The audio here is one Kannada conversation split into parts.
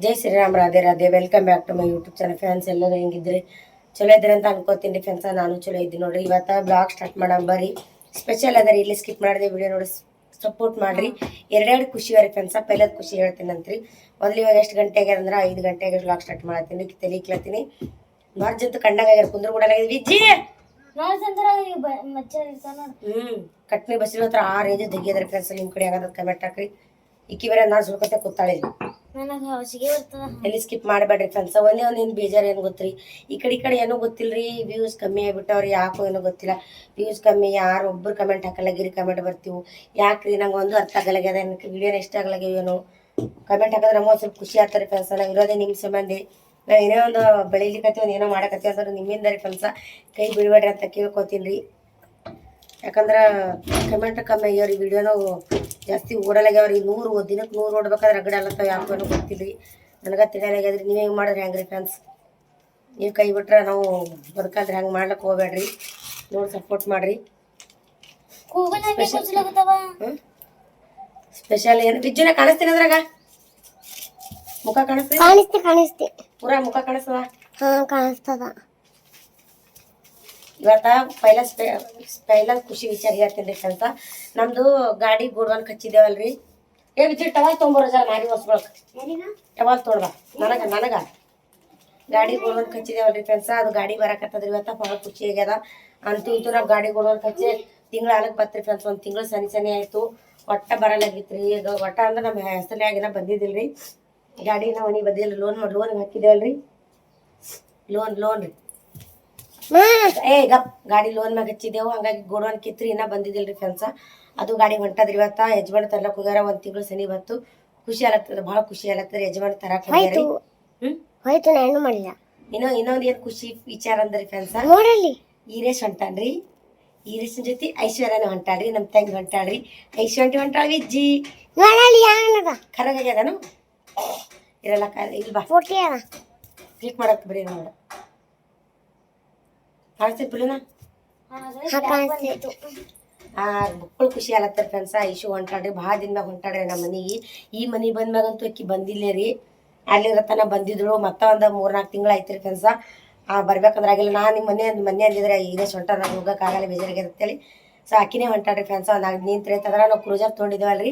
Jai Shriram, Radhe Radhe. Welcome back to my YouTube channel. Fans ಎಲ್ಲರೂ ಹೆಂಗಿದ್ರಿ? ಚಲೋ ಇದ್ರಿ ಅಂತ ಅನ್ಕೋತೀನಿ ಫ್ಯಾನ್ಸ್. ನಾನು ಚಲೋ ಇದ್ದೀನಿ ನೋಡ್ರಿ. ಇವತ್ತು ಬ್ಲಾಗ್ ಸ್ಟಾರ್ಟ್ ಮಾಡೋಣ ಬರ್ರಿ. ಸ್ಪೆಷಲ್ ಅದರಿ, ಇಲ್ಲಿ ಸ್ಕಿಪ್ ಮಾಡಿದೆ ವಿಡಿಯೋ ನೋಡಿ ಸಪೋರ್ಟ್ ಮಾಡ್ರಿ. ಎರಡೆರಡು ಖುಷಿ ಅವರಿ ಫ್ಯಾನ್ಸ. ಪೈಲದ ಖುಷಿ ಹೇಳ್ತೀನಂತ್ರಿ. ಮೊದಲು ಇವಾಗ ಎಷ್ಟು ಗಂಟೆಗೆ ಅಂದ್ರೆ 5 ಗಂಟೆಗೆ ಬ್ಲಾಗ್ ಸ್ಟಾರ್ಟ್ ಮಾಡತ್ತೀನಿ. ತೆಲಿಕ್ಲತ್ತೀನಿ ಮಾರ್ಜಂತೂ ಕಂಡಾಗ ಕುಂದ್ರ ಬಿಡಲಾಗಿದೆ ವಿಜ್ಜಿ. ಕಟ್ನಿ ಬಸ್ಸಿನ ಹತ್ರ ಆ ರೇಂಜ್ ತೆಗಿಯೋದ್ರಿ ಫ್ಯಾನ್ಸ್. ನಿಮ್ಮ ಕಡೆ ಆಗೋದ್ ಕಮೆಂಟ್ ಹಾಕ್ರಿ. ಇಕ್ಕಿ ಬೇರೆ ನಾನು ಸುಳ್ಕೊತೆ ಕೂತಾಳೆ. ಎಲ್ಲಿ ಸ್ಕಿಪ್ ಮಾಡಬೇಡ್ರಿ ಫ್ರೆಂಡ್ಸ್. ಒಂದೇ ಒಂದು ಬೇಜಾರು ಏನು ಗೊತ್ತ್ರಿ, ಈ ಕಡೆ ಏನೋ ಗೊತ್ತಿಲ್ರಿ. ವ್ಯೂಸ್ ಕಮ್ಮಿ ಆಗ್ಬಿಟ್ಟವ್ರಿ. ಯಾಕೋ ಏನೋ ಗೊತ್ತಿಲ್ಲ, ವ್ಯೂಸ್ ಕಮ್ಮಿ. ಯಾರು ಒಬ್ರು ಕಮೆಂಟ್ ಹಾಕಲ್ಲ, ಗಿರಿ ಕಮೆಂಟ್ ಬರ್ತೀವಿ. ಯಾಕ್ರಿ ನಂಗೆ ಒಂದು ಅರ್ಥ ಆಗಲಾಗ್ಯದ. ವಿಡಿಯೋನ ಇಷ್ಟ ಆಗ್ಲಾಗ್ಯಾವೇನೋ. ಕಮೆಂಟ್ ಹಾಕಿದ್ರೆ ನಮಗೂ ಸ್ವಲ್ಪ ಖುಷಿ ಆಗ್ತಾರೆ ಫ್ರೆಂಡ್ಸ್. ನಾವು ಇರೋದೇ ನಿಮ್ಮ ಸಂಬಂಧಿ. ನಾವು ಏನೋ ಒಂದು ಬೆಳಿಲಿಕ್ಕತ್ತೀವಿ, ಒಂದು ಏನೋ ಮಾಡಕತ್ತೀವಿ ಅಂದ್ರೆ ನಿಮ್ಮಿಂದ ರೀ ಫ್ರೆಂಡ್ಸ. ಕೈ ಬಿಡಬೇಡ್ರಿ ಅಂತ ಕೇಳ್ಕೊತೀನಿ ರೀ. ಯಾಕಂದ್ರೆ ಕಮೆಂಟ್ ಕಮ್ಮಿ ಆಗ್ಯಾವ್ರಿ. ವಿಡಿಯೋನು ಜಾಸ್ತಿ ಓಡಲಾಗ್ಯಾವ್ರಿ. 100 ದಿನಕ್ಕೆ 100 ಓಡ್ಬೇಕಾದ್ರೆ ರಗಡ ಅಲ್ಲತ್ತಾವ. ಯಾಕೋ ಏನೋ ಗೊತ್ತಿಲ್ರಿ, ನನಗೆ ತಿಳಿಯಲಾಗ್ಯದ್ರಿ. ನೀವು ಹೆಂಗೆ ಮಾಡಿದ್ರೆ ಹೆಂಗ್ರಿ ಫ್ರೆಂಡ್ಸ್? ನೀವು ಕೈ ಬಿಟ್ರೆ ನಾವು ಬದುಕಲ್ರಿ. ಹಂಗೆ ಮಾಡ್ಲಿಕ್ಕೆ ಹೋಗ್ಬೇಡ್ರಿ. ನೋಡಿ ಸಪೋರ್ಟ್ ಮಾಡಿರಿ. ಸ್ಪೆಷಲ್ ಏನು ಬಿಜ್ಜುನ ಕಾಣಿಸ್ತೀನಿ ಅದ್ರಾಗ? ಮುಖ ಕಾಣಿಸ್ತೀನಿ? ಪೂರಾ ಮುಖ ಕಾಣಿಸ್ತದ? ಕಾಣಿಸ್ತದ. ಇವತ್ತ ಪೈಲ ಖುಷಿ ವಿಚಾರ ಹೇಳ್ತೀನಿ ಫ್ರೆಂಡ್ಸ. ನಮ್ದು ಗಾಡಿ ಗೋಡ್ವನ್ ಹಚ್ಚಿದ್ದೇವಲ್ರಿ. ಬಿಚ್ಚಿ ಟವಾಲ್ ತೊಗೊಂಬರೋ ಜರ ಮಾರಿ ಹೊಸ್ಕೊಳಕ್. ಟವಾಲ್ ತೊಗೊಳ್ಬಾ. ನನಗ ಗಾಡಿ ಗೋಡ್ವನ್ ಹಚ್ಚಿದೇವಲ್ರಿ ಫ್ರೆಂಡ್ಸ. ಅದು ಗಾಡಿ ಬರಕತ್ತದ್ರಿ. ಇವತ್ತ ಭಾಳ ಖುಷಿ ಆಗ್ಯದ. ಅಂತೂ ಇದು ನಾವು ಗಾಡಿ ಗೋಡ್ವನ್ ಹಚ್ಚಿ ತಿಂಗಳ ಆಲಕ್ಕೆ ಬತ್ರಿ ಫ್ರೆಂಡ್ಸ್. ಒಂದು ತಿಂಗಳು ಸನಿ ಆಯಿತು. ಒಟ್ಟ ಬರಲಾಗಿತ್ರಿ. ಈಗ ಒಟ್ಟ ಅಂದ್ರೆ ನಮ್ಮ ಹೆಸರಿನಾಗಿನ ಬಂದಿದ್ದಿಲ್ರಿ ಗಾಡಿ. ನಾವು ಮನೆ ಬದಿಯಲ್ಲಿ ಲೋನ್ ಹಾಕಿದೇವಲ್ರಿ. ಲೋನ್ ರೀ. ಗಪ್ ಗಾಡಿ ಲೋನ್ ಮ್ಯಾಗ ಹಚ್ಚಿದೆವು. ಹಂಗಾಗಿ ಗೋಡೌನ್ ಕಿತ್ರಿ ಇನ್ನ ಬಂದಿದ್ದಿಲ್ರಿ ಫ್ರೆಂಡ್ಸ. ಅದು ಗಾಡಿ ಹೊಂಟದ್ರಿ. ಇವತ್ತ ಯಜಮಾನ್ ತರ್ಲಕ್ ಹೋಗ್ಯಾರ. 1 ತಿಂಗಳು ಸನಿ ಬತ್ತು. ಖುಷಿ ಆಗತ್ತದ, ಭಾಳ ಖುಷಿ ಆಗತ್ತದ. ಯಜಮಾನ್ ತರಕ್ ಹೋಗ್ಯಾರಿ. ಇನ್ನೊಂದು ಏನ್ ಖುಷಿ ವಿಚಾರ ಅಂದ್ರಿ ಫ್ರೆಂಡ್ಸ, ಈರೇಶ್ ಹೊಂಟಾನ್ರಿ. ಈರೇಶನ್ ಜೊತೆ ಐಶ್ವರ್ಯನ ಹೊಂಟಾಡ್ರಿ. ನಮ್ ತಂಗಿ ಹೊಂಟಾಡ್ರಿ. ಐಶ್ವರ್ಯ ಹೊಂಟಾಳ. ವಿಜ್ಜಿ ಕರಗಾಗ್ಯದನು ಇರಲ್ಲ. ಇಲ್ಬಾ ಕ್ಲಿಕ್ ಮಾಡಕ್ ಬರೀ ನೋಡ. ಕಾಣಿಸ್ತಿ ಪಿಲುನ? ಮಕ್ಕಳು ಖುಷಿ ಆಗತ್ತಾರ ಫ್ರೆಂಡ್ಸ. ಐಶು ಹೊಂಟಾಡ್ರಿ. ಭಾಳ ದಿನ ಮ್ಯಾಗ ಹೊಂಟಾಡ್ರಿ ನಮ್ಮ ಮನೆಗೆ. ಈ ಮನೆ ಬಂದ್ಮ್ಯಾಗಂತೂ ಅಕ್ಕಿ ಬಂದಿಲ್ಲೇ ರೀ. ಅಲ್ಲಿರತನ ಬಂದಿದ್ರು. ಮತ್ತೆ ಒಂದು 3-4 ತಿಂಗಳು ಆಯ್ತು ರೀ ಫ್ರೆಂಡ್ಸ. ಬರ್ಬೇಕಂದ್ರೆ ಆಗಿಲ್ಲ. ನಾನು ನಿಮ್ಮ ಮನೆ ಅಂದಿದ್ರೆ ಈರೇಶ್ ಹೊಂಟಾರ, ನಾನು ಹೋಗೋಕ್ಕಾಗಲ್ಲ, ಬೇಜಾರಾಗ್ಯದ ಅಂತೇಳಿ. ಸೊ ಅಕ್ಕಿನೇ ಹೊಂಟಾಡ್ರಿ ಫ್ರೆಂಡ್ಸ. ಒಂದು ನಿಂತ್ರೆ ನಾವು ಕ್ರೂಸರ್ ತೊಗೊಂಡಿದ್ದೇವಲ್ರಿ,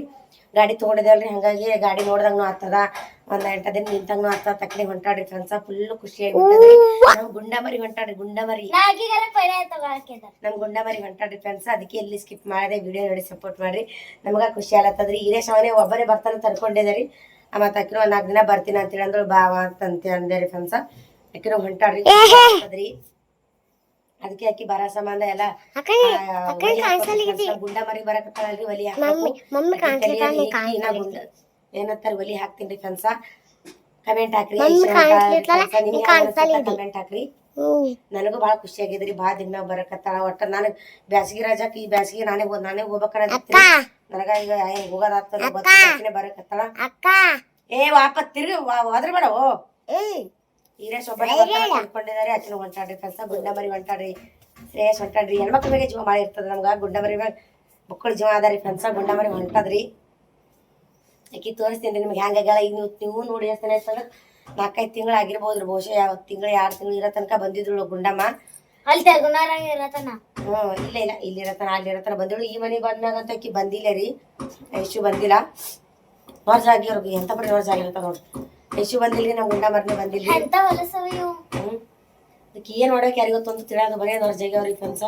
ಗಾಡಿ ತೊಗೊಂಡಿದ್ದೇವಲ್ರಿ. ಹಾಗಾಗಿ ಗಾಡಿ ನೋಡ್ದಂಗೂ ಆಗ್ತದ. ಒಂದು 8 ದಿನ ನಿಂತಂಗೂ ಆಗ್ತದ. ತಕ್ಕನೆ ಹೊಂಟಾಡ್ರಿ ಫ್ರೆಂಡ್ಸ. ಫುಲ್ ಖುಷಿಯಾಗಿ ಬಿಟ್ಟದ್ರಿ. ನಮ್ ಗುಂಡಮರಿ ಹೊಂಟಾಡ್ರಿ. ನಮ್ ಗುಂಡಮರಿ ಹೊಂಟಾಡ್ರಿ ಫ್ರೆಂಡ್ಸ್. ಅದಕ್ಕೆ ಎಲ್ಲಿ ಸ್ಕಿಪ್ ಮಾಡದೆ ವಿಡಿಯೋ ನೋಡಿ ಸಪೋರ್ಟ್ ಮಾಡ್ರಿ. ನಮ್ಗ ಖುಷಿ ಆಗತ್ತದ್ರಿ. ಈರೇಶ್ ಅವನೇ ಒಬ್ಬರೇ ಬರ್ತಾನೆ ತರ್ಕೊಂಡಿದ್ದಾರೆ. ಮತ್ತೆ ಅಕ್ಕಿನ 4 ದಿನ ಬರ್ತೀನಿ ಅಂತೇಳಿ ಅಂದ್ರು. ಬಾವ ಅಂತ ಅಂದೇರಿ ಫ್ರೆಂಡ್ಸ. ಅಕ್ಕಿನ ಹೊಂಟಾಡ್ರಿ. ಅದಕ್ಕೆ ಅಕ್ಕಿ ಬರ ಸಂಬಂಧ ಎಲ್ಲ ಗುಂಡ ಮರಿ ಬರಕತ್ತಾಳಲ್ರಿ. ಒಲಿ ಏನಂತಾರ ಒಲಿ ಹಾಕ್ತೀನಿ ಫ್ರೆಂಡ್ಸ. ಕಮೆಂಟ್ ಹಾಕ್ರಿ. ಕಮೆಂಟ್ ಹಾಕ್ರಿ. ನನಗೂ ಭಾಳ ಖುಷಿ ಆಗಿದ್ರಿ. ಭಾಳ ದಿನ ಬರಕತ್ತಾಳ. ಒಟ್ಟ ನನಗ್ ಬ್ಯಾಸಗಿ ರಜಾಕ್ ಈ ಬ್ಯಾಸಗಿ ನಾನೇ ಹೋಗ್ಬೇಕನ್ನ ನನಗ ಈಗ ಹೋಗೋದಾಗ್ತದ ಬರಕತ್ತಾಳ. ವಾಪಸ್ ತಿರ್ಗಿ ಹೋದ್ರ ಬೇಡ. ಈರೇಶ್ ಒಬ್ಬ ತಿಳ್ಕೊಂಡಿದ್ದಾರೆ. ಅಚ್ಚಿನ ಹೊಂಟಾಡ್ರಿ ಫ್ರೆಂಡ್ಸ. ಗುಂಡಮರಿ ಹೊಂಟಾಡ್ರಿ. ಶ್ರೇಯಸ್ ಹೊಂಟಾಡ್ರಿ. ಹೆಣ್ಮಕ್ಳ ಮೇಲೆ ಜೀವ ಮಾಡಿ ಇರ್ತದ ನಮ್ಗ. ಗುಂಡಮರಿ ಮ್ಯಾಗ ಮಕ್ಕಳು ಜೀವ ಅದಾರಿ ಫ್ರೆಂಡ್ಸ. ಗುಂಡಮರಿ ಹೊಂಟದ್ರಿ. ಆಕಿ ತೋರಿಸ್ತೀನಿ ನಿಮ್ಗೆ ಹೆಂಗಾಗ್ಯಾಳ. ಈಗ ನೀವು ನೋಡಿ ಎಷ್ಟು ಆಯ್ತಂದ್ರೆ 4-5 ತಿಂಗಳು ಆಗಿರ್ಬೋದ್ರಿ. ಬಹುಶಃ 2 ತಿಂಗಳು ಇರೋ ತನಕ ಬಂದಿದ್ರು ಗುಂಡಮ್ಮ. ಇಲ್ಲ ಇಲ್ಲಿರತನ ಅಲ್ಲಿರತನ ಬಂದಿಳು. ಈ ಮನೆ ಬಂದ್ಮ್ಯಾಗಂತ ಆಕಿ ಬಂದಿಲ್ಲ ರೀ. ಐಶು ಬಂದಿಲ್ಲ. ವರ್ಷ ಆಗಿವ್ರಿಗೆ ಎಂತ ಬರೀ ವರ್ಷ ಆಗಿರ್ತಾವ ನೋಡ್ರಿ. ಐಶು ಬಂದಿಲ್ರಿ. ನಾವು ಗುಂಡಮರ್ನೇ ಬಂದಿಲ್ರಿ. ಅದಕ್ಕೆ ಏನ್ ಮಾಡ್ಬೇಕು ಯಾರಿಗೊತ್ತೊಂದು ತಿಳಿಯೋದು. ಬರೀ ನರ್ಜಾಗಿ ಅವ್ರಿಗೆ ಫ್ರೆಂಡ್ಸ.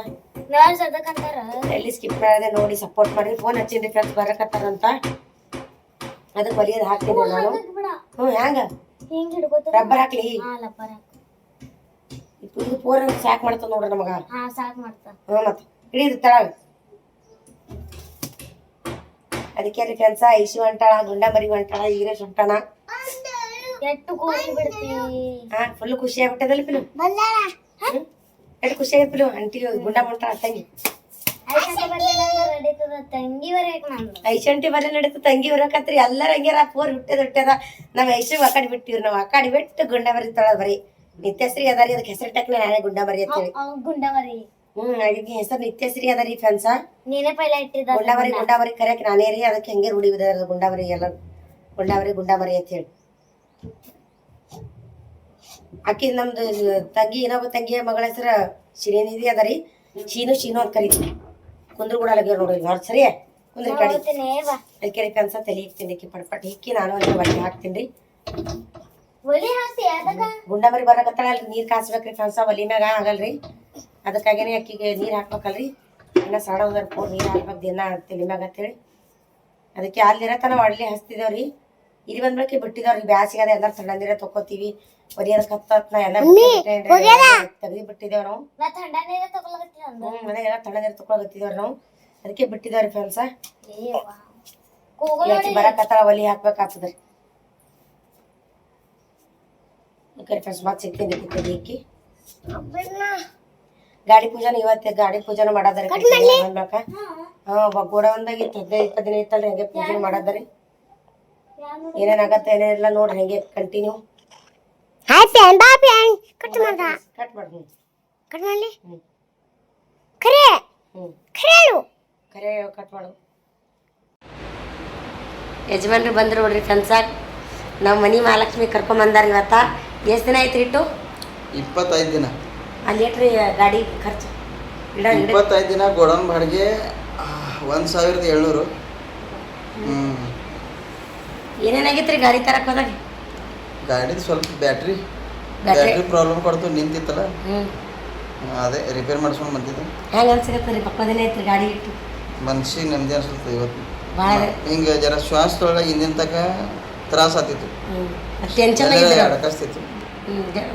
ಎಲ್ಲಿ ಸ್ಕಿಪ್ ಮಾಡದೆ ನೋಡಿ ಸಪೋರ್ಟ್ ಮಾಡ್ರಿ. ಫೋನ್ ಹಚ್ಚಿನ್ರಿ ಫ್ರೆಂಡ್ಸ್ ಬರಕತ್ತಾರಂತ. ಅದಕ್ಕೆ ಬಲಿಯೋದು ಹಾಕ್ತೀನಿ ನಾನು. ಹ್ಯಾಂಗ ರಬ್ಬರ್ ಹಾಕ್ಲಿ? ಇದು ಪೂರ ಸಾಕ್ ಮಾಡ್ತದ ನೋಡ್ರಿ ನಮಗ. ಮತ್ತ ಹಿಡಿದು ತಳಗ. ಅದಕ್ಕೆ ರೀ ಫ್ರೆಂಡ್ಸ. ಐಶು ಹೊಂಟಾಳ, ಗುಂಡಮರಿ ಹೊಂಟಾಳ, ಈರೇಶ್ ಹೊಂಟಾಣ. ಫುಲ್ ಖುಷಿ ಆಗ್ಬಿಟ್ಟದಲ್ಲ ಪಿಲು. ಎಷ್ಟು ಖುಷಿ ಆಗತ್ ಪಿಲು. ಅಂಟಿ ಗುಂಡ ಹೊಂಟಾಳ ತಂಗಿ. ಐಶಂಟಿ ಬರೇ ನಡೀತ. ತಂಗಿ ಬರಕತ್ರಿ. ಎಲ್ಲರ ಹಂಗ್ಯಾರ. ಪೂರ್ ಹುಟ್ಟದ. ನಾವ್ ಐಶು ಅಕಾಡಿ ಬಿಟ್ಟಿವ್ರಿ. ನಾವು ಅಕಾಡಿ ಬಿಟ್ಟು ಗುಂಡಮರಿ ತಳ ಬರೀ ನಿತ್ಯಶ್ರೀ ಅದಾರಿ. ಅದಕ್ಕೆ ಹೆಸರು ಟಕ್ನೆ ನಾನೇ ಗುಂಡಮರಿ ಅಂತೇಳಿ. ಅದಕ್ಕೆ ಹೆಸರು ನಿತ್ಯಶ್ರೀ ಅದಾರಿ ಫ್ರೆಂಡ್ಸ. ಗುಂಡಮರಿ ಕರೆಯಕ್ ನಾನೇ ರೀ. ಅದಕ್ಕೆ ಹೆಂಗೆ ರೂಢಿ ಬಿದ್ದದ ಗುಂಡಮರಿ ಎಲ್ಲ. ಗುಂಡಮರಿ ಅಂತ ಹೇಳಿ ಆಕಿ ನಮ್ದು ತಂಗಿ ಇನ್ನೊಬ್ಬ ತಂಗಿಯ ಮಗಳ ಹೆಸರ ಶಿರೇನಿಧಿ ಅದ ರೀ. ಶೀನು ಅಂತ ಕರೀತೀವಿ. ಕುಂದ್ರ ಕೂಡ ಲಗ್ಯ ನೋಡ್ರಿ ಹೊರ ಸರಿ ಕುಂದ್ರಿ ಕಡಿ ಅದಕ್ಕೆ ರೀ ಕನ್ಸ ತಲೆ ಇಕ್ತೀನಿ ಪಟ್ಪಟ್ ಹಿಕ್ಕಿ ನಾನು ಅಲ್ಲಿ ಒಲೆ ಹಾಕ್ತೀನಿ ಗುಂಡ ಮರಿ ಬರಕತ್ತಾಳಲ್ರಿ ನೀರ್ ಕಾಸ್ಬೇಕ್ರಿ ಕನ್ಸ ಒಲಿ ಮ್ಯಾಗ ಆಗಲ್ರಿ. ಅದಕ್ಕಾಗಿನೇ ಅಕ್ಕಿಗೆ ನೀರ್ ಹಾಕ್ಬೇಕಲ್ರಿ. ಇನ್ನ ಸಡ ಹೋದ್ರ ಪೂರ್ ನೀರ್ ಹಾಕ್ಬೇಕು ದಿನ ತಲೆ ಮ್ಯಾಗ ಅಂತೇಳಿ ಅದಕ್ಕೆ ಅಲ್ಲಿರತನ ಒಡ್ಲಿ ಹಚ್ತಿದೇವ್ರಿ. ಇಲ್ಲಿ ಬಂದ್ಬಳಕೆ ಬಿಟ್ಟಿದವ್ರಿ ಬ್ಯಾಸಿಗೆ ಅದ ಎಲ್ಲಾರು ತಣ್ಣೀರ ತಗೋತೀವಿ. ಒರಿಯದ ಕತ್ತನ ಎಲ್ಲ ತೆಗ್ದಿ ಬಿಟ್ಟಿದೇವ್ ನಾವು. ಮನೆ ಎಲ್ಲ ತಣ್ಣ ನೀರು ತಗೊಳಗತ್ತಿದೇವ್ರಿ ನಾವು. ಅದಕ್ಕೆ ಬಿಟ್ಟಿದೇವ್ರಿ ಫ್ರೆಂಡ್ಸ. ಬರಕತ್ತಾಳ ಒಲಿ ಹಾಕ್ಬೇಕಾಗ್ತದ್ರಿ. ಫ್ರೆಂಡ್ಸ್ ಮತ್ತೆ ಸಿಗ್ತೀನಿ ಇಕ್ಕಿ ಗಾಡಿ ಪೂಜಾನ ಇವತ್ತೆ ಗಾಡಿ ಪೂಜಾನ ಮಾಡಾದ್ರಿ ಬಂದ್ಬಳಕ. ಗೋಡವಂದಾಗ 15-20 ದಿನ ಇತ್ತಲ್ರಿ ಹಂಗೆ ಪೂಜೆ ಮಾಡಾದ್ರಿ. ಏನೇನಾಗತ್ತ ಏನೇನಿಲ್ಲ ನೋಡ್ರಿ ಹಂಗೆ ಕಂಟಿನ್ಯೂ ಕಟ್ ಮಾಡ್ರಿ. ಖರೆ ಕಟ್ ಮಾಡು. ಯಜಮಾನ್ರಿ ಬಂದ್ರು ನೋಡ್ರಿ ಫ್ರೆಂಡ್ಸಾಗ. ನಾವು ಮನಿ ಮಹಾಲಕ್ಷ್ಮಿ ಕರ್ಕೊಂಬಂದಾರ ಇವತ್ತ. ಎಷ್ಟು ದಿನ ಆಯ್ತು ಇಟ್ಟು? 25 ದಿನ. ಅಲ್ಲಿ ಏಟ್ರಿ ಗಾಡಿ ಖರ್ಚು? 25 ದಿನ ಗೋಡನ್ ಬಾಡಿಗೆ 1700. ಏನೇನಾಗಿತ್ರಿ ಗಾಡಿ ತರಕ್ ಹೋದಾಗ? ಗಾಡಿದು ಸ್ವಲ್ಪ ಬ್ಯಾಟ್ರಿ ಪ್ರಾಬ್ಲಮ್ ಕೊಡ್ತು ನಿಂತಿತ್ತಲ್ಲ. ಅದೇ ರಿಪೇರ್ ಮಾಡಿಸ್ಕೊಂಡು ಬಂದಿದ್ದೆ. ಹೆಂಗೆ ಅನ್ಸಿಗತ್ತೆ ರೀ ಪಕ್ಕದನೇ ಐತ್ರಿ ಗಾಡಿ ಇಟ್ಟು? ಮನ್ಸಿಗೆ ನೆಮ್ಮದಿ ಅನ್ಸುತ್ತೆ ಇವತ್ತು. ಭಾಳ ಹಿಂಗೆ ಜರ ಶ್ವಾಸದೊಳಗೆ ಹಿಂದಿನ ತನಕ ತ್ರಾಸ ಆತಿತ್ತು, ಟೆನ್ಷನ್ ಅಡಕಸ್ತಿತ್ತು.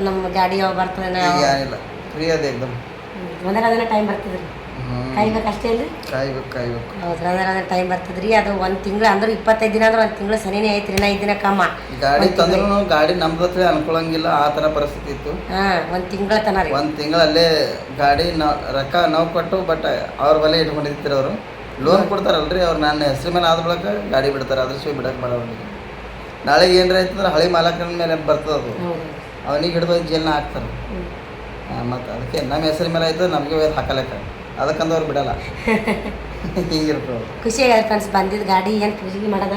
ನಮ್ಮ ಗಾಡಿ ಯಾವಾಗ ಬರ್ತದೆ ಏನಿಲ್ಲ ಫ್ರೀ ಅದ ಏಕ್ದಮ್. ಒಂದರ ಅದನ್ನ ಟೈಮ್ ಬರ್ತದ್ರಿ ಕಾಯ್ಬೇಕು ಅಷ್ಟೇ ಅಲ್ರಿ? ಕಾಯ್ಬೇಕು ಹೌದ್ರಿ. ಅಂದ್ರೆ ಟೈಮ್ ಬರ್ತದ್ರಿ. ಅದು 1 ತಿಂಗಳು ಅಂದ್ರೆ 25 ದಿನ ಅಂದ್ರೆ 1 ತಿಂಗಳು ಸನಿನೇ ಐತ್ರಿ. ನಾ 5 ದಿನ ಕಮ್ಮ ಗಾಡಿ ತಂದ್ರು ಗಾಡಿ ನಮ್ದು ಹತ್ರ ಅನ್ಕೊಳಂಗಿಲ್ಲ ಆ ಥರ ಪರಿಸ್ಥಿತಿ ಇತ್ತು. 1 ತಿಂಗಳ ತನ ರೀ. 1 ತಿಂಗಳಲ್ಲೇ ಗಾಡಿ ರೊಕ್ಕ ನಾವು ಕೊಟ್ಟು ಬಟ್ ಅವ್ರ ಬಲೆ ಇಟ್ಕೊಂಡಿರ್ತೀರ ಅವರು. ಲೋನ್ ಕೊಡ್ತಾರಲ್ರಿ ಅವ್ರು ನನ್ನ ಹೆಸ್ರ ಮೇಲೆ ಆದ ಬಳಿಕ ಗಾಡಿ ಬಿಡ್ತಾರೆ. ಅದ್ರ ಶಿವ ಬಿಡಕ್ಕೆ ಬರೋರಿಗೆ ನಾಳೆಗೆ ಏನಾರ ಆಯ್ತಂದ್ರೆ ಹಳೆ ಮಾಲಕನ ಮೇಲೆ ಬರ್ತದೆ ಅದು. ಅವನಿಗೆ ಹಿಡಿದು ಜೇಲ್ನ ಹಾಕ್ತಾರೆ. ಮತ್ತು ಅದಕ್ಕೆ ನಮ್ಮ ಹೆಸರ ಮೇಲೆ ಆಯ್ತು ನಮಗೆ ಹಾಕಲಕ್ಕ ಅದಕ್ಕಂದು ಅವ್ರು ಬಿಡಲ್ಲ. ಹಿಂಗಿರ್ತದೆ. ಖುಷಿ ಆಗಿದೆ ಫ್ರೆಂಡ್ಸ್ ಬಂದಿದ್ದು ಗಾಡಿ. ಏನು ಪೂಜೆ ಮಾಡೋದ?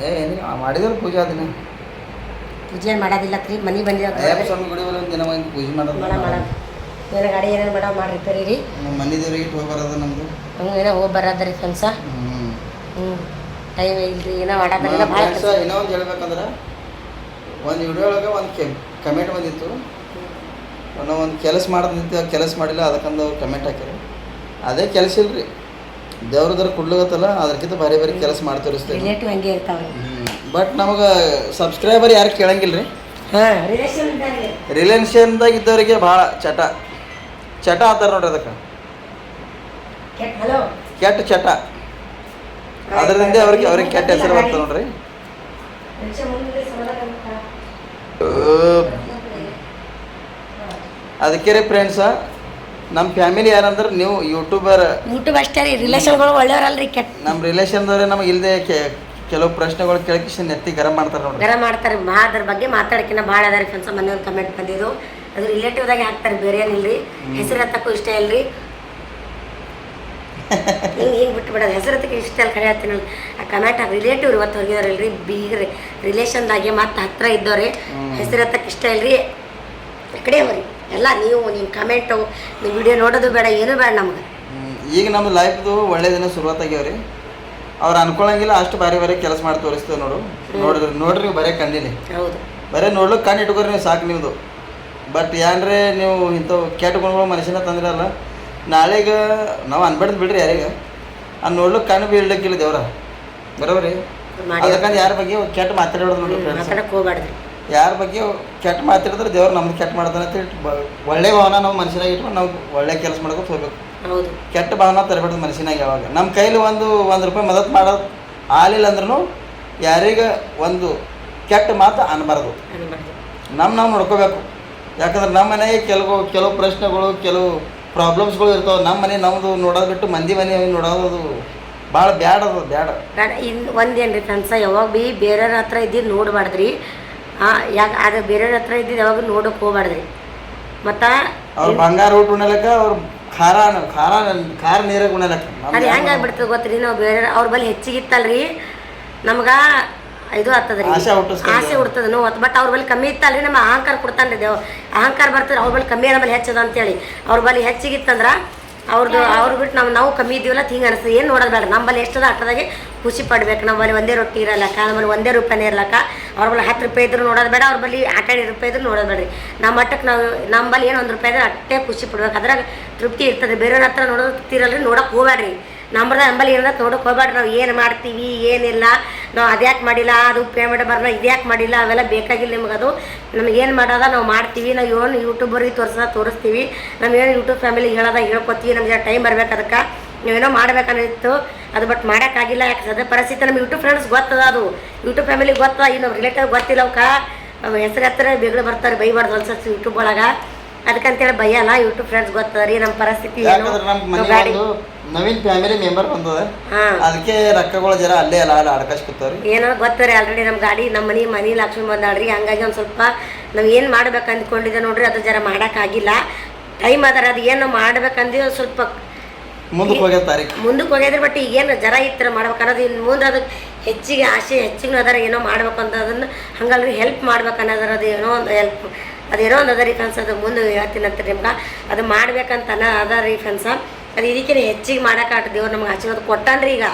ಏನು ಮಾಡಿದ್ರು ಪೂಜೆ ಅದನ್ನ ಪೂಜೆ ಏನು ಮಾಡೋದಿಲ್ಲ ರೀ. ಮನೆ ಬಂದಿದ್ದ ಸ್ವಾಮಿ ಗುಡಿ ಒಂದು ದಿನ ಒಂದು ಪೂಜೆ ಮಾಡೋದು. ಏನೋ ಗಾಡಿ ಏನೇನು ಮಾಡೋ ಮಾಡಿ ರಿಪೇರಿ ರೀ. ಮನೆ ದೇವ್ರಿಗೆ ಇಟ್ಟು ಹೋಗಿ ಬರೋದು ನಮ್ಮದು. ಏನೋ ಹೋಗಿ ಬರೋದ್ರಿ ಫ್ರೆಂಡ್ಸ. ಟೈಮ್ ಇಲ್ರಿ ಏನೋ ಮಾಡೋದ್ರಿಲ್ಲ ಭಾಳ. ಇನ್ನೂ ಒಂದು ಹೇಳ್ಬೇಕಂದ್ರೆ ಒಂದು ವಿಡಿಯೋ ಒಳಗೆ ಒಂದು ಕಮೆಂಟ್ ಬಂದಿತ್ತು. ನಾವು ಒಂದು ಕೆಲಸ ಮಾಡೋದು ಕೆಲಸ ಮಾಡಿಲ್ಲ ಅದಕ್ಕಂದು ಅವ್ರು ಕಮೆಂಟ್ ಹಾಕ್ಯಾರ. ಅದೇ ಕೆಲಸ ಇಲ್ರಿ ದೇವ್ರದ್ರ ಕುಡ್ಲಗತ್ತಲ್ಲ ಅದಕ್ಕಿಂತ ಬೇರೆ ಬೇರೆ ಕೆಲಸ ಮಾಡಿ ತೋರಿಸ್ತೇವೆ. ರಿಲೇಟಿವ್ ಹಂಗೆ ಇರ್ತಾವ್ರಿ. ಬಟ್ ನಮಗೆ ಸಬ್ಸ್ಕ್ರೈಬರ್ ಯಾರು ಕೇಳಂಗಿಲ್ಲ ರೀ. ರಿಲೇಷನ್ದಾಗ ಇದ್ದವರಿಗೆ ಭಾಳ ಚಟ ಆತಾರ ನೋಡ್ರಿ. ಅದಕ್ಕೆ ಕೆಟ್ಟ ಚಟ ಅದರಿಂದ ಅವ್ರಿಗೆ ಕೆಟ್ಟ ಹೆಸರು ಬರ್ತದೆ ನೋಡ್ರಿ. ಅದಕ್ಕೆ ರೀ ಫ್ರೆಂಡ್ಸ ನಮ್ಮ ಫ್ಯಾಮಿಲಿ ಯಾರಂದ್ರೆ ನೀವು ಯೂಟ್ಯೂಬ್ ಅಷ್ಟೇ ರೀ. ರಿಲೇಷನ್ಗಳು ಒಳ್ಳೆಯವರಲ್ರಿ. ಕೆಟ್ಟ ನಮ್ಮ ರಿಲೇಷನ್ದವ್ರೆ ನಮಗೆ ಇಲ್ಲದೆ ಕೆಲವು ಪ್ರಶ್ನೆಗಳು ಕೇಳಕ್ಕೆ ನೆತ್ತಿ ಗರಂ ಮಾಡ್ತಾರೆ ನೋಡ್ರಿ. ಗರಂ ಮಾಡ್ತಾರೆ. ಅದ್ರ ಬಗ್ಗೆ ಮಾತಾಡೋಕ್ಕಿಂತ ಭಾಳ ಅದ ರೀ ಫ್ರೆಂಡ್ಸ. ಮೊನ್ನೆ ಒಂದು ಕಮೆಂಟ್ ಬಂದಿದ್ದು ಅದು ರಿಲೇಟಿವ್ದಾಗೆ ಹಾಕ್ತಾರೆ. ಬೇರೆ ಏನಿಲ್ಲ ರೀ. ಹೆಸರು ಹತ್ತಕ್ಕೂ ಇಷ್ಟ ಇಲ್ರಿ. ಹಿಂಗೆ ಬಿಟ್ಟು ಬಿಡೋದು ಹೆಸರು ಹತ್ತಕ್ಕೆ ಇಷ್ಟ ಅಲ್ಲಿ ಕಡೆ ಹತ್ತೀನಲ್ಲ ಆ ಕಮೆಂಟ್ ರಿಲೇಟಿವ್ ಇವತ್ತು ಹೋಗಿದಾರಲ್ರಿ ಬೀಗ್ರಿ ರಿಲೇಷನ್ದಾಗೆ ಮತ್ತು ಹತ್ರ ಇದ್ದವ್ರಿ. ಹೆಸರು ಹತ್ತಕ್ಕೆ ಇಷ್ಟ ಇಲ್ರಿ. ಆ ಕಡೆ ಹೋಗ್ರಿ ಎಲ್ಲ ನೀವು ನಿಮ್ಮ ಕಮೆಂಟು ನೀವು ವಿಡಿಯೋ ನೋಡೋದು ಬೇಡ ಏನೂ ಬೇಡ ನಮ್ಗೆ. ಈಗ ನಮ್ಮ ಲೈಫ್ದು ಒಳ್ಳೆ ದಿನ ಶುರುವಾತಾಗ್ಯಾವ್ರಿ. ಅವ್ರು ಅನ್ಕೊಳಂಗಿಲ್ಲ ಅಷ್ಟು ಬೇರೆ ಕೆಲಸ ಮಾಡಿ ತೋರಿಸ್ತೇವೆ ನೋಡ್ರಿ ಬರೀ ಕಣ್ಣಿಲಿ. ಹೌದು ಬರೀ ನೋಡ್ಲಿಕ್ಕೆ ಕಣ್ಣು ಇಟ್ಕೊರಿ ನೀವು ಸಾಕು ನಿಮ್ಮದು. ಬಟ್ ಏನ್ರೆ ನೀವು ಇಂಥವು ಕೆಟ್ಟ ಗುಣಗಳು ಮನುಷ್ಯನ ತಂದಿರಲ್ಲ ನಾಳೆಗೆ ನಾವು ಅನ್ಬಾರ್ದು ಬಿಡ್ರಿ ಯಾರಿಗೆ. ಅದು ನೋಡ್ಲಿಕ್ಕೆ ಕಣ್ಣು ಬೀಳ್ಲಿಕ್ಕಿಲ್ಲ ದೇವ್ರ ಬರೋಬ್ರಿ. ಅದಕ್ಕಂದು ಯಾರ ಬಗ್ಗೆ ಕೆಟ್ಟ ಮಾತಾಡೋದು ನೋಡ್ರಿ. ಯಾರ ಬಗ್ಗೆ ಕೆಟ್ಟ ಮಾತಾಡಿದ್ರೆ ದೇವ್ರು ನಮ್ದು ಕೆಟ್ಟ ಮಾಡ್ತಾನೆ ಅಂತೇಳಿ ಒಳ್ಳೆ ಭಾವನ ನಾವು ಮನುಷ್ಯನಾಗ ಇಟ್ಕೊಂಡು ನಾವು ಒಳ್ಳೆ ಕೆಲಸ ಮಾಡ್ಕೊಂಡು ಹೋಗ್ಬೇಕು. ಕೆಟ್ಟ ಭಾವನ ತರಬೇಡ್ದು ಮನುಷ್ಯನಾಗ. ಯಾವಾಗ ನಮ್ಮ ಕೈಲಿ ಒಂದು ರೂಪಾಯಿ ಮದತ್ ಮಾಡೋದು ಆಲಿಲ್ಲ ಅಂದ್ರೂ ಯಾರಿಗೆ ಒಂದು ಕೆಟ್ಟ ಮಾತು ಅನ್ಬಾರ್ದು. ನಾವು ನೋಡ್ಕೋಬೇಕು. ಯಾಕಂದ್ರೆ ನಮ್ಮ ಮನೆಗೆ ಕೆಲವು ಪ್ರಶ್ನೆಗಳು ಕೆಲವು ಪ್ರಾಬ್ಲಮ್ಸ್ಗಳು ಇರ್ತಾವೆ. ನಮ್ಮ ಮನೆ ನಮ್ಮದು ನೋಡೋದು ಬಿಟ್ಟು ಮಂದಿ ಮನೆ ನೋಡೋದು ಭಾಳ ಬ್ಯಾಡ. ಇನ್ನು ಒಂದೇನು ರೀ ಫ್ರೆಂಡ್ಸ ಯಾವಾಗ ಭೀ ಬೇರೆಯವ್ರ ಹತ್ರ ಇದ್ದಿದ್ದು ನೋಡಬಾರ್ದ್ರಿ. ಯಾಕೆ ಅದು ಬೇರೆಯವ್ರ ಹತ್ರ ಇದ್ದಿದ್ದು ಯಾವಾಗ ನೋಡೋಕೆ ಹೋಗ್ಬಾರ್ದ್ರಿ. ಮತ್ತು ಅವ್ರು ಬಂಗಾರ ಊಟ ಉಣ್ಣಲಕ್ಕ ಅವ್ರು ಖಾರ ನೀರಾಗ ಉಣ್ಣಲಕ್ಕ ಅದು ಹೆಂಗೆ ಆಗ್ಬಿಡ್ತದೆ ಗೊತ್ತ್ರಿ. ನಾವು ಬೇರೆ ಅವ್ರ ಬಳಿ ಹೆಚ್ಚಿಗಿತ್ತಲ್ರಿ ನಮ್ಗೆ ಇದು ಆಗ್ತದ್ರಿ, ಆಸೆ ಹುಡ್ತದ ನೋವು. ಬಟ್ ಅವ್ರ ಬಳಿ ಕಮ್ಮಿ ಇತ್ತಲ್ರಿ ನಮ್ಮ ಅಹಂಕಾರ ಕೊಡ್ತಾನ್ರಿ ದೇವ್, ಅಹಂಕಾರ ಬರ್ತದೆ ಅವ್ರ ಬಳಿ ಕಮ್ಮಿ ನಮ್ಮಲ್ಲಿ ಹೆಚ್ಚದ ಅಂತೇಳಿ. ಅವ್ರ ಬಳಿ ಹೆಚ್ಚಿಗಿತ್ತಂದ್ರೆ ಅವ್ರು ಬಿಟ್ಟು ನಾವು ಕಮ್ಮಿ ಇದ್ದೀವಲ್ಲ ಹಿಂಗೆ ಅನಿಸ್ತದೆ. ಏನು ನೋಡೋದು ಬೇಡ, ನಮ್ಮಲ್ಲಿ ಎಷ್ಟದ ಅಷ್ಟದಾಗೆ ಖುಷಿ ಪಡ್ಬೇಕು. ನಮ್ಮಲ್ಲಿ ಒಂದೇ ರೊಟ್ಟಿ ಇರಲ್ಲಕ್ಕ, ನಮ್ಮಲ್ಲಿ ಒಂದೇ ರೂಪಾಯಿನೇ ಇರ್ಲಕ್ಕ. ಅವ್ರ ಬಳಿ 10 ರೂಪಾಯಿ ಇದ್ರು ನೋಡೋದು ಬೇಡ, ಅವ್ರ ಬಳಿ 20 ರೂಪಾಯಿ ಇದ್ರು ನೋಡೋದು ಬೇಡ್ರಿ. ನಮ್ಮ ಮಟ್ಟಕ್ಕೆ ನಾವು ನಮ್ಮಲ್ಲಿ ಏನು 1 ರೂಪಾಯಿ ಇದ್ರೆ ಅಷ್ಟೇ ಖುಷಿ ಪಡ್ಬೇಕು, ಅದ್ರಾಗ ತೃಪ್ತಿ ಇರ್ತದೆ. ಬೇರೆಯವ್ರ ಹತ್ರ ನೋಡೋದು ತೃಪ್ತಿ ಇರಲ್ರಿ, ನೋಡೋಕೆ ಹೋಗ್ಬೇಡ್ರಿ. ನಂಬಲ್ಲಿ ಏನದ ನೋಡೋಕೆ ಹೋಗ್ಬೇಡ್ರಿ. ನಾವು ಏನು ಮಾಡ್ತೀವಿ ಏನಿಲ್ಲ, ನಾವು ಅದ್ಯಾಕೆ ಮಾಡಿಲ್ಲ, ಅದು ಪೇಮೆಂಟ್ ಬರಲ್ಲ, ಇದ್ಯಾಕೆ ಮಾಡಿಲ್ಲ, ಅವೆಲ್ಲ ಬೇಕಾಗಿಲ್ಲ ನಿಮ್ಗೆ. ಅದು ನಮಗೇನು ಮಾಡೋದ ನಾವು ಮಾಡ್ತೀವಿ. ನಾವು ಏನು ಯೂಟ್ಯೂಬರಿಗೆ ತೋರಿಸ್ತೀವಿ. ನಾವೇನು ಯೂಟ್ಯೂಬ್ ಫ್ಯಾಮಿಲಿ ಹೇಳೋದ ಹೇಳ್ಕೊತೀವಿ. ನಮಗೆ ಟೈಮ್ ಬರ್ಬೇಕು, ಅದಕ್ಕೆ ನಾವೇನೋ ಮಾಡ್ಬೇಕನ್ನಿತ್ತು ಅದು, ಬಟ್ ಮಾಡೋಕ್ಕಾಗಿಲ್ಲ. ಯಾಕೆ ಸದ್ಯ ಪರಿಸ್ಥಿತಿ ನಮ್ಮ ಯೂಟ್ಯೂಬ್ ಫ್ರೆಂಡ್ಸ್ ಗೊತ್ತದ, ಅದು ಯೂಟ್ಯೂಬ್ ಫ್ಯಾಮಿಲಿಗೆ ಗೊತ್ತದ. ಈ ನಮ್ಮ ರಿಲೇಟಿವ್ ಗೊತ್ತಿಲ್ಲ ಅವಕ್ಕೆ ಹೆಸರು ಹತ್ರ ಬೇಗ ಬರ್ತಾರೆ, ಬೈಬಾರ್ದು ಅನ್ಸತ್ತೆ ಯೂಟ್ಯೂಬ್ ಒಳಗೆ. ಅದಕ್ಕಂತೇಳಿ ಭಯಲ್ಲ, ಯೂಟ್ಯೂಬ್ ಫ್ರೆಂಡ್ಸ್ ಗೊತ್ತದ ರೀ ನಮ್ಮ ಪರಿಸ್ಥಿತಿ ಏನು. ನವೀನ್ ಫ್ಯಾಮಿಲಿ ಮೆಂಬರ್ ಬಂದದ, ಅದಕ್ಕೆ ರೊಕ್ಕಗಳು ಜರ ಅಲ್ಲೇ ಅಲ್ಲ ಅಡ್ಕಸ್ಕೊತಾವ್ರಿ. ಏನೋ ಗೊತ್ತರಿ ಆಲ್ರೆಡಿ ನಮ್ಮ ಗಾಡಿ ನಮ್ಮ ಮನಿ ಲಕ್ಷ್ಮಿ ಬಂದಾಳ್ರಿ. ಹಂಗಾಗಿ ಒಂದು ಸ್ವಲ್ಪ ನಾವು ಏನು ಮಾಡ್ಬೇಕು ಅಂದ್ಕೊಂಡಿದ್ದೆ ನೋಡ್ರಿ, ಅದು ಜರ ಮಾಡೋಕ್ಕಾಗಿಲ್ಲ. ಟೈಮ್ ಅದಾರ, ಅದು ಏನು ಮಾಡ್ಬೇಕಂದ್ರೆ ಒಂದು ಸ್ವಲ್ಪ ಮುಂದಕ್ಕೆ ಹೋಗ್ಯದ್ರಿ. ಬಟ್ ಈಗೇನು ಜರ ಇತ್ತು ಮಾಡ್ಬೇಕನ್ನೋದು, ಇನ್ನು ಮುಂದೆ ಅದಕ್ಕೆ ಹೆಚ್ಚಿಗೆ ಆಸೆ ಹೆಚ್ಚಿಗೆ ಅದಾರ ಏನೋ ಮಾಡ್ಬೇಕು ಅಂತ. ಅದನ್ನು ಹಂಗಲ್ರಿ ಹೆಲ್ಪ್ ಮಾಡ್ಬೇಕು ಅನ್ನೋದ್ರ, ಅದು ಏನೋ ಒಂದು ಹೆಲ್ಪ್, ಅದೇನೋ ಒಂದು ಅದ ರೀ ಫ್ರೆಂಡ್ಸ್. ಅದು ಮುಂದೆ ಹೇಳ್ತೀನಂತ ನಿಮ್ಗೆ, ಅದು ಮಾಡ್ಬೇಕಂತ ಅದ ರೀ ಫ್ರೆಂಡ್ಸ. ಅದು ಇದಕ್ಕೆ ಹೆಚ್ಚಿಗೆ ಮಾಡೋಕ್ಕಾಟ ದೇವ್ರು ನಮ್ಗೆ ಆಶೀರ್ವಾದ ಕೊಟ್ಟಾನ್ರಿ. ಈಗ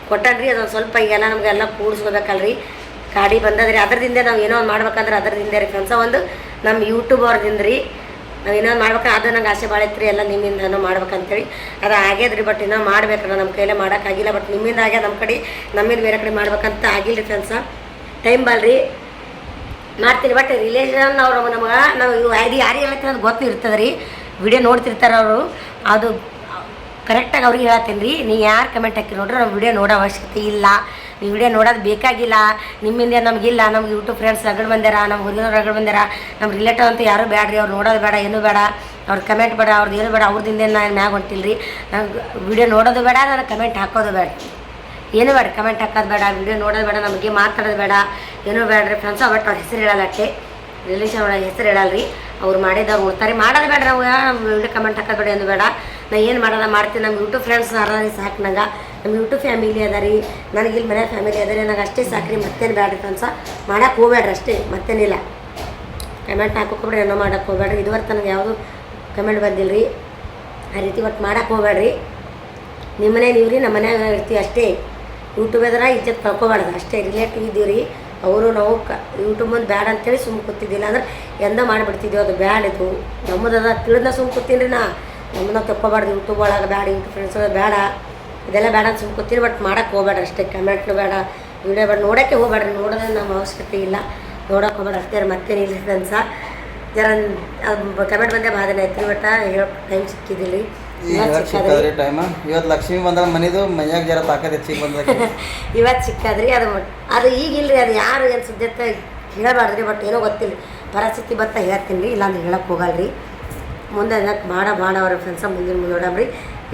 ಕೊಟ್ಟಾನ್ರಿ, ಅದೊಂದು ಸ್ವಲ್ಪ ಈಗೆಲ್ಲ ನಮಗೆಲ್ಲ ಕೂಡಿಸ್ಕೋಬೇಕಲ್ರಿ. ಗಾಡಿ ಬಂದದ್ರಿ, ಅದರದಿಂದ ನಾವು ಏನೋ ಒಂದು ಮಾಡ್ಬೇಕಂದ್ರೆ ಅದರದಿಂದ ರೀ ಫ್ರೆಂಡ್ಸ. ಒಂದು ನಮ್ಮ ಯೂಟ್ಯೂಬ್ ಅವ್ರದಿಂದ ರೀ ನಾವು ಇನ್ನೊಂದು ಮಾಡ್ಬೇಕು. ಅದು ನಂಗೆ ಆಸೆ ಭಾಳ ಇತ್ತು ರೀ, ಎಲ್ಲ ನಿಮ್ಮಿಂದ ಮಾಡ್ಬೇಕಂತೇಳಿ. ಅದು ಆಗ್ಯದ್ರಿ. ಬಟ್ ಇನ್ನೂ ಮಾಡ್ಬೇಕಲ್ಲ, ನಮ್ಮ ಕೈಲೇ ಮಾಡೋಕ್ಕಾಗಿಲ್ಲ. ಬಟ್ ನಿಮ್ಮಿಂದ ಆಗ್ಯದ, ನಮ್ಮ ಕಡೆ ನಮ್ಮಿಂದ ಬೇರೆ ಕಡೆ ಮಾಡ್ಬೇಕಂತ ಆಗಿಲ್ಲ ರೀ ಫ್ರೆಂಡ್ಸ. ಟೈಮ್ ಬಲ್ರಿ ಮಾಡ್ತೀನಿ. ಬಟ್ ರಿಲೇಷನ್ ಅವ್ರು ನಮಗೆ ನಾವು ಇದು ಯಾರು ಹೇಳ್ತೀನಿ ಅದು ಗೊತ್ತು ಇರ್ತದೆ ರೀ. ವಿಡಿಯೋ ನೋಡ್ತಿರ್ತಾರೆ ಅವರು, ಅದು ಕರೆಕ್ಟಾಗಿ ಅವ್ರಿಗೆ ಹೇಳ್ತೀನಿ ರೀ. ನೀವು ಯಾರು ಕಮೆಂಟ್ ಹಾಕಿ ನೋಡ್ರಿ, ನಾವು ವಿಡಿಯೋ ನೋಡೋ ಅವಶ್ಯಕತೆ ಇಲ್ಲ, ನೀವು ವಿಡಿಯೋ ನೋಡೋದು ಬೇಕಾಗಿಲ್ಲ. ನಿಮ್ಮಿಂದ ನಮಗಿಲ್ಲ, ನಮ್ಗೆ ಯೂಟ್ಯೂಬ್ ಫ್ರೆಂಡ್ಸ್ ರಗಡ್ ಬಂದಾರ, ನಮ್ಮ ಹುಡುಗರು ರಗಡ್ ಬಂದಾರ, ನಮ್ಮ ರಿಲೇಟಿವ್ ಅಂತೂ ಯಾರೂ ಬೇಡ್ರಿ. ಅವ್ರು ನೋಡೋದು ಬೇಡ, ಏನೂ ಬೇಡ, ಅವ್ರ ಕಮೆಂಟ್ ಬೇಡ, ಅವ್ರದ್ದು ಏನು ಬೇಡ. ಅವ್ರದಿಂದ ನಾನು ಮ್ಯಾಗ ಹೊಂಟಿಲ್ಲ ರೀ. ನಂಗೆ ವಿಡಿಯೋ ನೋಡೋದು ಬೇಡ, ನನಗೆ ಕಮೆಂಟ್ ಹಾಕೋದು ಬೇಡ, ಏನೂ ಬೇಡ. ಕಮೆಂಟ್ ಹಾಕೋದು ಬೇಡ, ವಿಡಿಯೋ ನೋಡೋದು ಬೇಡ, ನಮಗೆ ಮಾತಾಡೋದು ಬೇಡ, ಏನೂ ಬೇಡ್ರಿ ಫ್ರೆಂಡ್ಸ್. ಬಟ್ ಅವ್ರ ಹೆಸರು ಹೇಳಲ್ಲ, ಅಷ್ಟೇ ರಿಲೇಷನ್ ಒಳಗೆ ಹೆಸರು ಹೇಳಲ್ರಿ. ಅವ್ರು ಮಾಡಿದವ್ರು ಉಳ್ತಾರೆ, ಮಾಡೋದು ಬೇಡ. ನಾವು ವಿಡಿಯೋ ಕಮೆಂಟ್ ಹಾಕೋದು ಬೇಡ, ಏನು ಬೇಡ. ನಾ ಏನು ಮಾಡೋದ ಮಾಡ್ತೀನಿ. ನಮ್ಮ ಯೂಟ್ಯೂಬ್ ಫ್ರೆಂಡ್ಸ್ ಅದಾರಿ ಸಾಕು ನಂಗೆ, ನಮ್ಮ ಯೂಟ್ಯೂಬ್ ಫ್ಯಾಮಿಲಿ ಅದ ರೀ, ನನಗೆ ಇಲ್ಲಿ ಮನೆ ಫ್ಯಾಮಿಲಿ ಅದ ರೀ. ನನಗೆ ಅಷ್ಟೇ ಸಾಕ್ರಿ, ಮತ್ತೇನು ಬೇಡ್ರಿ ಫ್ರೆಂಡ್ಸ. ಮಾಡೋಕೆ ಹೋಗ್ಬೇಡ್ರಿ ಅಷ್ಟೇ, ಮತ್ತೇನಿಲ್ಲ. ಕಮೆಂಟ್ ಹಾಕೋಕ್ಕೊಬ್ರಿ, ಏನೋ ಮಾಡೋಕೆ ಹೋಗ್ಬೇಡ್ರಿ. ಇದುವರೆಗೆ ನನಗೆ ಯಾವುದು ಕಮೆಂಟ್ ಬಂದಿಲ್ಲ ರೀ ಆ ರೀತಿ. ಬಟ್ ಮಾಡೋಕೆ ಹೋಗ್ಬೇಡ್ರಿ. ನಿಮ್ಮ ಮನೆ ನೀವು ರೀ, ನಮ್ಮ ಮನ್ಯಾಗ ಇರ್ತೀವಿ ಅಷ್ಟೇ. ಯೂಟ್ಯೂಬ್ ಎದ್ರ ಇಜ್ಜತ್ ಕಳ್ಕೊಬಾರ್ದು ಅಷ್ಟೇ. ರಿಲೇಟಿವ್ ಇದ್ದೀವಿ ರೀ, ಅವರು ನಾವು ಯೂಟ್ಯೂಬ್ ಮುಂದೆ ಬ್ಯಾಡ ಅಂತೇಳಿ ಸುಮ್ಮ ಕೂತಿದ್ದಿಲ್ಲ ಅಂದ್ರೆ ಎಂದ ಮಾಡಿಬಿಡ್ತಿದ್ದೀವಿ. ಅದು ಬ್ಯಾಡ, ಇದು ನಮ್ಮದದ ತಿಳಿದ ಸುಮ್ಮ ಕೂತೀನಿ ರೀ. ನಮ್ಮನ್ನ ತಕ್ಕೊಬಾರ್ದು ಯೂಟ್ಯೂಬ್ ಒಳಗೆ ಬ್ಯಾಡ, ಯೂಟ್ಯೂಬ್ ಫ್ರೆಂಡ್ಸ್ ಬೇಡ, ಇದೆಲ್ಲ ಬೇಡ ಅಂತ ಸುಮ್ಮ ಕೂತೀನಿ. ಬಟ್ ಮಾಡೋಕೆ ಹೋಗ್ಬೇಡ್ರಿ ಅಷ್ಟೇ. ಕಮೆಂಟ್ನು ಬೇಡ, ವಿಡಿಯೋ ಬೇಡ, ನೋಡೋಕ್ಕೆ ಹೋಗ್ಬೇಡ್ರಿ. ನೋಡೋದ್ರೆ ನಮ್ಮ ಅವಶ್ಯಕತೆ ಇಲ್ಲ, ನೋಡೋಕೆ ಹೋಗ್ಬೇಡ ಅಷ್ಟೇ. ಮತ್ತೇನಿಲ್ಲ ಫ್ರೆಂಡ್ಸ. ಜರ ಕಮೆಂಟ್ ಬಂದೆ ಭಾಳ ದಿನ ಐತ್ರಿ. ಬಟ್ ಹೇಳೋ ಟೈಮ್ ಸಿಕ್ಕಿದ್ದಿಲ್ಲ ರೀ. ಟೈಮ್ ಇವತ್ತು ಲಕ್ಷ್ಮಿ ಬಂದಾಗ ಮನಿದು ಮನ್ಯಾಗ ಜರ ತಾಕತ್ ಹೆಚ್ಚಿಗೆ ಬಂದ ಇವತ್ತು ಸಿಕ್ಕದ್ರಿ. ಅದು ಈಗಿಲ್ರಿ, ಅದು ಯಾರು ಏನು ಸುದ್ದಿತ್ತ ಹೇಳಬಾರ್ದ್ರಿ. ಬಟ್ ಏನೋ ಗೊತ್ತಿಲ್ಲ, ಪರಿಸ್ಥಿತಿ ಬತ್ತ ಹೇಳ್ತೀನಿ ರೀ, ಇಲ್ಲಾಂದ್ರೆ ಹೇಳಕ್ಕೆ ಹೋಗಲ್ರಿ. ಮುಂದೆ ಅದಕ್ಕೆ ಭಾಳ ಅವ್ರ ಫ್ರೆಂಡ್ಸ ಮುಂದಿನ ನೋಡಮ್ರಿ.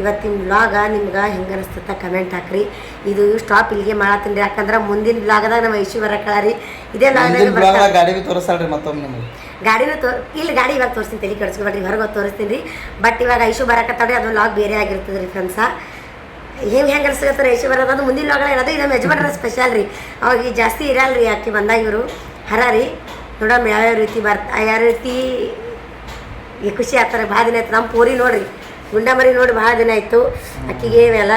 ಇವತ್ತಿನ ವ್ಲಾಗ ನಿಮ್ಗೆ ಹೆಂಗೆ ಅನಿಸ್ತತ್ತ ಕಮೆಂಟ್ ಹಾಕ್ರಿ. ಇದು ಸ್ಟಾಪ್ ಇಲ್ಲಿಗೆ ಮಾಡತ್ತೀನಿ ರೀ, ಯಾಕಂದ್ರೆ ಮುಂದಿನ ವ್ಲಾಗದಾಗ ನಮ್ಮ ಇಶ್ಯೂ ಬರಕಳರಿ. ಇದೇ ಗಾಡಿ ತೋರಿಸಲ್ರಿ ಮತ್ತೊಮ್ಮೆ ನಿಮಗೆ ಗಾಡಿನೂ ಇಲ್ಲಿ ಗಾಡಿ ಇವಾಗ ತೋರಿಸ್ತೀನಿ, ತಲೆ ಕೆಡಿಸ್ಕೊಬೇಡ್ರಿ, ಹೊರಗೆ ತೋರಿಸ್ತೀನಿ ರೀ. ಬಟ್ ಇವಾಗ ಐಶು ಬರಕತ್ತಾವ್ರಿ, ಅದು ಲಾಗ್ ಬೇರೆ ಆಗಿರ್ತದೆ ರೀ ಫ್ರೆಂಡ್ಸ. ಹೆಂಗೆ ಅನ್ಸ್ಕತ್ತಾರೆ ಐಶು ಬರೋದು, ಅದು ಮುಂದಿನ ಲಾಗ ಇರೋದು. ಇದು ನಮ್ಮ ಯಜಮಾನ್ರ ಸ್ಪೆಷಲ್ ರೀ, ಅವಾಗ ಈಗ ಜಾಸ್ತಿ ಇರಲ್ಲ ರೀ. ಆಕೆ ಬಂದಾಗ ಇವರು ಹರ ರೀ. ನೋಡಮ್ಮ ಯಾವ್ಯಾವ ರೀತಿ ಯಾವ ರೀತಿ ಈ ಖುಷಿ ಆಗ್ತಾರೆ. ಭಾಳ ದಿನ ಆಯ್ತು. ನಮ್ಮ ಪೂರಿ ನೋಡಿರಿ, ಗುಂಡಮರಿ ನೋಡಿ ಭಾಳ ದಿನ ಆಯಿತು. ಅಕ್ಕಿಗೆ ಎಲ್ಲ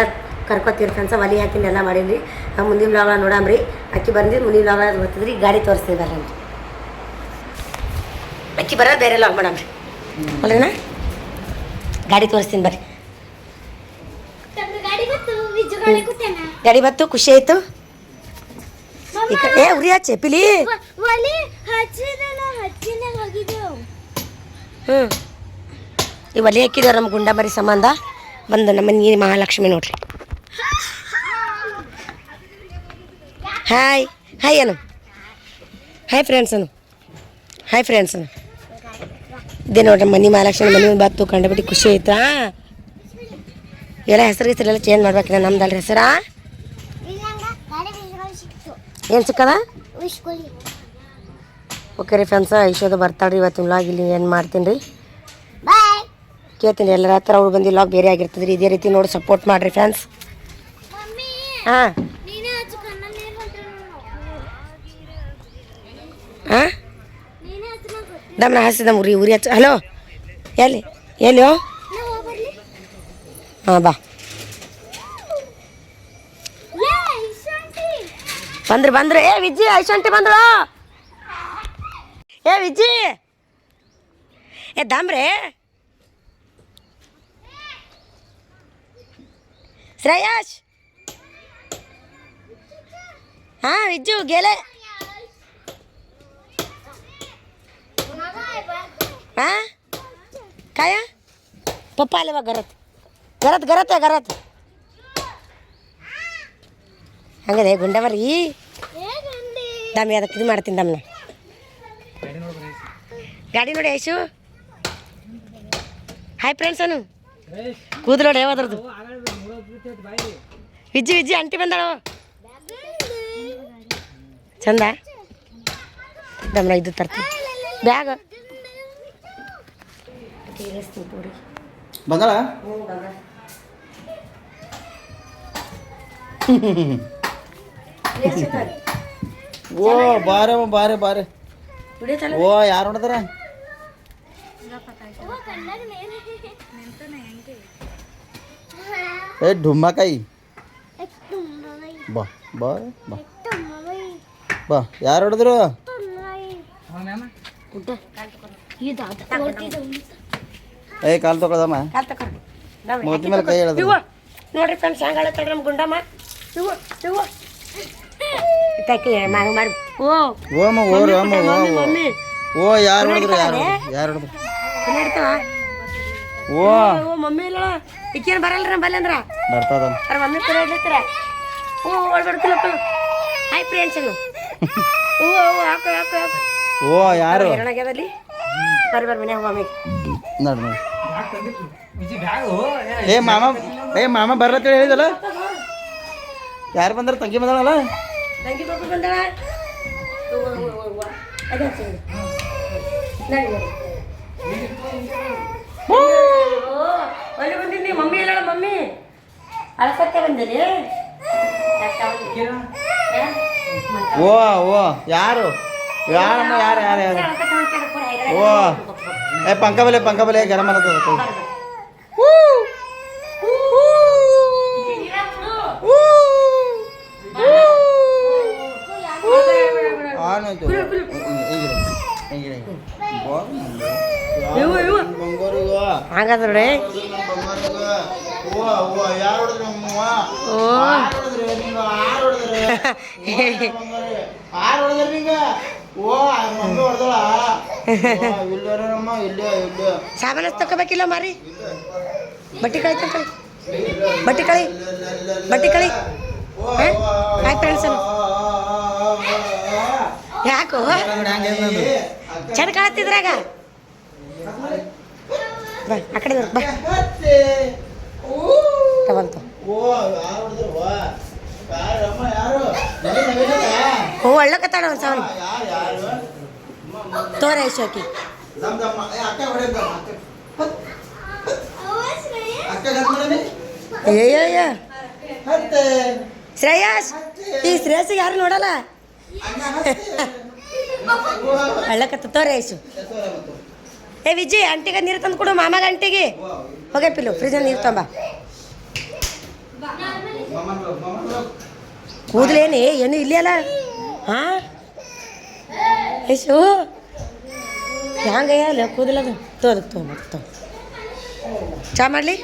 ಕರ್ಕೊತೀವಿ ಫ್ರೆಂಡ್ಸ. ಒಲಿ ಹಾಕಿನ ಎಲ್ಲ ಮಾಡೀನಿ ರೀ. ನಾವು ಮುಂದಿನ ಲಾಗ ನೋಡಮ್ರಿ. ಅಕ್ಕಿ ಬಂದಿದ್ದು ಮುಂದಿನ ಲಾಗ ಬರ್ತದ್ರಿ. ಗಾಡಿ ತೋರಿಸ್ತೀವಿ ಬರ್ರಿ. ಅಕ್ಕಿ ಬರೋದು ಬೇರೆ ಲಾಗ್ ಮಾಡಮ್ರಿ ಅಲ್ರಿನಾ. ಗಾಡಿ ತೋರಿಸ್ತೀನಿ ಬರ್ರಿ. ಗಾಡಿ ಬತ್ತು, ಖುಷಿ ಆಯ್ತು. ಈ ಕಡೆ ಉರಿ ಹಚ್ಚೆ ಪಿಲಿ. ಈ ಒಲೆ ಹಾಕಿದವ್ರು ನಮ್ಮ ಗುಂಡಮರಿ ಸಂಬಂಧ ಬಂದು ನಮ್ಮ ನೀರು ಮಹಾಲಕ್ಷ್ಮಿ ನೋಡ್ರಿ. ಹಾಯ್ ಹಾಯ್ ಅನು, ಹಾಯ್ ಫ್ರೆಂಡ್ಸ್ ಅನು, ಹಾಯ್ ಫ್ರೆಂಡ್ಸ್ ಅನು. ಇದೇ ನೋಡ್ರಿ ಮನಿ ಮಹಾಲಕ್ಷ್ಮಿ ಮನೆ ಬತ್ತು, ಕಂಡುಬಿಟ್ಟು ಖುಷಿ ಆಯ್ತಾ. ಎಲ್ಲ ಹೆಸರೆಲ್ಲ ಚೇಂಜ್ ಮಾಡ್ಬೇಕಿಲ್ಲ, ನಮ್ದಲ್ರಿ ಹೆಸರಾ. ಏನು ಸಿಕ್ಕದ? ಓಕೆ ರೀ ಫ್ರೆಂಡ್ಸ, ಐಶೋದ ಬರ್ತಾಳ್ರಿ ಇವತ್ತಿನ ಲಾಗ್ ಇಲ್ಲಿ ಏನು ಮಾಡ್ತೀನಿ ರೀ. ಕೇಳ್ತೀನಿ ಎಲ್ಲರ ಹತ್ರ. ಅವ್ರು ಬಂದು ಲಾಗ್ ಬೇರೆ ಆಗಿರ್ತದೆ ರೀ. ಇದೇ ರೀತಿ ನೋಡಿ ಸಪೋರ್ಟ್ ಮಾಡಿರಿ ಫ್ರೆಂಡ್ಸ್. ಹಾಂ ದಮ್ನ ಹಾಸಿದ ಉರಿ ಹಚ್ಚ. ಹಲೋ ಎಲ್ಲಿ ಎಲ್ಲಿಯೋ ಹಾಂ ಬಾ ಬಂದ್ರೆ ಏ ವಿಜ್ಜಿ ಐಶಂಟಿ ಬಂದ್ರು. ಏ ವಿಜ್ಜಿ ಏ ದಾಮ್ರೆ ಶ್ರೇಯಾಶ್ ಹಾಂ ವಿಜ್ಜು गेले हां काय पप्पा आले बा घरात घरात घरात आहे घरात. ಹಂಗದೆ ಗುಂಡ ಬರ್ರಿ ದಮ್ಮಿ ಅದಕ್ಕೆ ಇದು ಮಾಡ್ತೀನಿ ದಮ್ಮನ ಗಾಡಿ ನೋಡಿ ಐಶು. ಹಾಯ್ ಫ್ರೆಂಡ್ಸ್ ಅನು ಕೂದಲು ನೋಡಿ ಯಾವ್ದ್ರದ್ದು ವಿಜ್ಜಿ ವಿಜ್ಜಿ ಅಂಟಿ ಬಂದಾಳು ಚಂದ. ದಮ್ಮನ ಇದು ತರ್ತೀನಿ ಬ್ಯಾಗ್ ಬಂದಳ ಓ ಬಾರೆ ಬಾರೆ ಬಾರೆ ಓ ಯಾರು ನೋಡಿದಾರ ಏ ಢುಮ್ಮಕಾಯಿ ಬಾ ಬಾ ಬಾ ಬಾ ಯಾರು ಹೊಡೆದ್ರು ಏ ಕಾಲು ತಗೊಳದಮ್ಮ ಮೂತಿ ಮೇಲೆ ಕೈ ಹೇಳಿದ್ರು ನೋಡ್ರಿ ಫ್ರೆಂಡ್ಸ್ ಹೆಂಗೆ ಹೇಳತ್ತಳ್ರಿ ನಮ್ಮ ಗುಂಡಮ್ಮ ಇವು ಇವು ಇತ್ತಾಕಿ ಮಾಗ ಮಾರಿ ಓ ಓಮ ಓ ಮಮ್ಮಿ ಓ ಯಾರು ಹೊಡೆದ್ರು ಯಾರು ಹೊಡೆದ್ರು ನಡ್ತಾವ ಓ ಓ ಮಮ್ಮಿ ಇಲ್ಲ ಈಕೇನು ಬರಲ್ರಿ ನಮ್ಮ ಬಲ್ಲಿ ಅಂದ್ರ ಬರ್ತದ ಅವ್ರ ಮಮ್ಮಿ ಕೂಡ ಇಡ್ಲಿತ್ತಾರ ಓ ಓಡ್ಬಿಡ್ತಿಲ್ಲಪ್ಪ ಹಾಯ್ ಫ್ರೆಂಡ್ಸ್ ಅನ್ನು ಓ ಹಾಕು ಹಾಕು ಹಾಕು ಓ ಯಾರು ಎರಡಾಗ್ಯದಲ್ಲಿ ಬರ್ರಿ ಬರ್ರಿ ಮನೆ ಮಮ್ಮಿ ನೋಡ್ ನೋಡಿ ಏ ಮಾಮ ಬರ್ಲತ್ತೇಳಿ ಹೇಳಿದಲ್ಲ ಯಾರು ಬಂದಾರ ತಂಗಿ ಬಂದಾಳಲ್ಲ ತಂಗಿ ಪಾಪ ಬಂದಾಳ ಅದೇ ನಡಿ ಅಲ್ಲಿ ಬಂದಿನಿ ಮಮ್ಮಿ ಇಲ್ಲ ಮಮ್ಮಿ ಅಳಸಕ್ಕೆ ಬಂದಿರಿ ಓ ಓ ಯಾರು ಯಾರಮ್ಮ ಯಾರು ಯಾರು ಯಾರು ಓ ಏ ಪಂಕ ಬಲೆ ಗರಂ ಅನ್ನತ್ತದ ಆನಾಯ್ತು ಹಾಗಾದ್ರೆ ನೋಡಿ ಸಾಮಾನು ತಗೋಬೇಕಿಲ್ಲ ಮಾರಿ ಬಟ್ಟಿ ಕಳಿ ತಗೊಳ್ಳಿ ಬಟ್ಟಿ ಕಳಿ ಹಾಯ್ ಫ್ರೆಂಡ್ಸ್ ಯಾಕೋ ಚೆನ್ನ ಕಾಣತ್ತಿದ್ರಾಗ ಬಾ ಆ ಕಡೆ ಬಾ ತಗೊಂತ ಹ್ಞೂ ಒಳ್ಳಕತ್ತಾಳ ಒಂದು ಸಾವನ್ ತೋರ ಐಶೋಕಿ ಅಯ್ಯಯ್ಯ ಶ್ರೇಯಾಸ್ ಈ ಶ್ರೇಯಸ್ಸಿಗೆ ಯಾರು ನೋಡಲ್ಲ ಹಳ್ಳಕತ್ತ ತೋರ ಐಶು. ಏ ವಿಜಯ್ ಅಂಟಿಗೆ ನೀರು ತಂದು ಕೊಡು ಮಾಮಾಗ ಅಂಟಿಗೆ ಹೋಗೇ ಪಿಲ್ಲು ಫ್ರಿಜ್ನಲ್ಲಿ ನೀರು ತಂಬ. ಕೂದಲೇನಿ ಏನು ಇಲ್ಲಿ ಅಲ್ಲ ಹಾಂ ಐಶು ಹ್ಯಾಂಗಯ್ಯ ಅಲ್ಲ ಕೂದಲದು ತೋ ಅದಕ್ಕೆ ತೋ ಚಾ ಮಾಡಲಿ